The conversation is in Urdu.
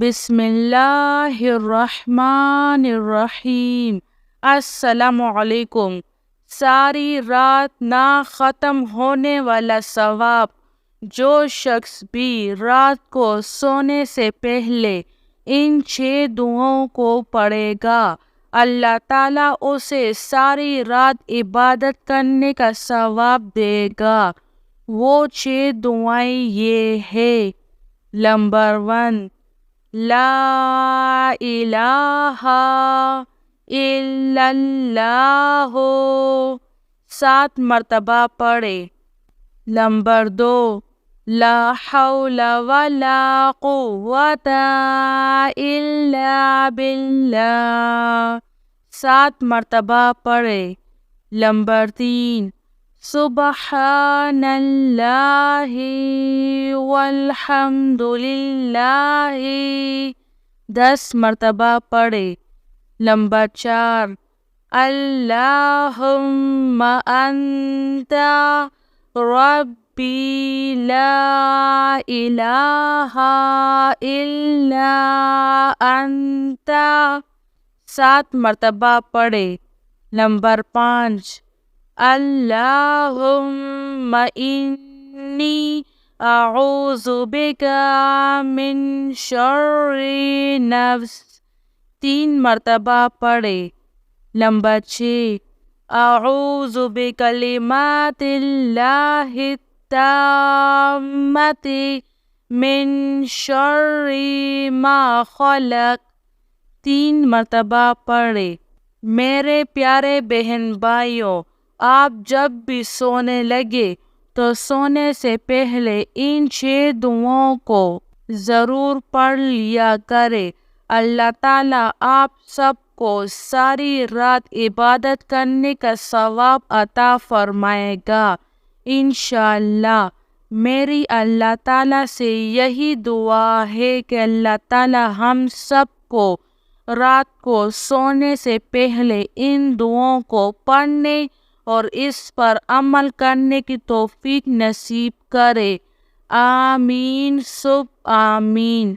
بسم اللہ الرحمن الرحیم۔ السلام علیکم۔ ساری رات نہ ختم ہونے والا ثواب جو شخص بھی رات کو سونے سے پہلے ان 6 دعاؤں کو پڑھے گا، اللہ تعالیٰ اسے ساری رات عبادت کرنے کا ثواب دے گا۔ وہ 6 دعائیں یہ ہے۔ نمبر 1، لا الہ الا اللہ، 7 مرتبہ پڑھے۔ نمبر 2، لا حول ولا قوت الا باللہ، 7 مرتبہ پڑھے۔ نمبر 3، سبحان اللہ والحمد للہ، 10 مرتبہ پڑھے۔ نمبر 4، اللہم انت ربی لا الہ الا انت، 7 مرتبہ پڑھے۔ نمبر 5، اللہم انی اعوذ بک من شر نفس، 3 مرتبہ پڑھے۔ نمبر 6، اعوذ بکلمات اللہ التامۃ من شر ما خلق، 3 مرتبہ پڑھے۔ میرے پیارے بہن بھائیوں، آپ جب بھی سونے لگے تو سونے سے پہلے ان 6 دعاؤں کو ضرور پڑھ لیا کرے۔ اللہ تعالیٰ آپ سب کو ساری رات عبادت کرنے کا ثواب عطا فرمائے گا انشاءاللہ۔ میری اللہ تعالیٰ سے یہی دعا ہے کہ اللہ تعالیٰ ہم سب کو رات کو سونے سے پہلے ان دعاؤں کو پڑھنے اور اس پر عمل کرنے کی توفیق نصیب کرے۔ آمین سب آمین۔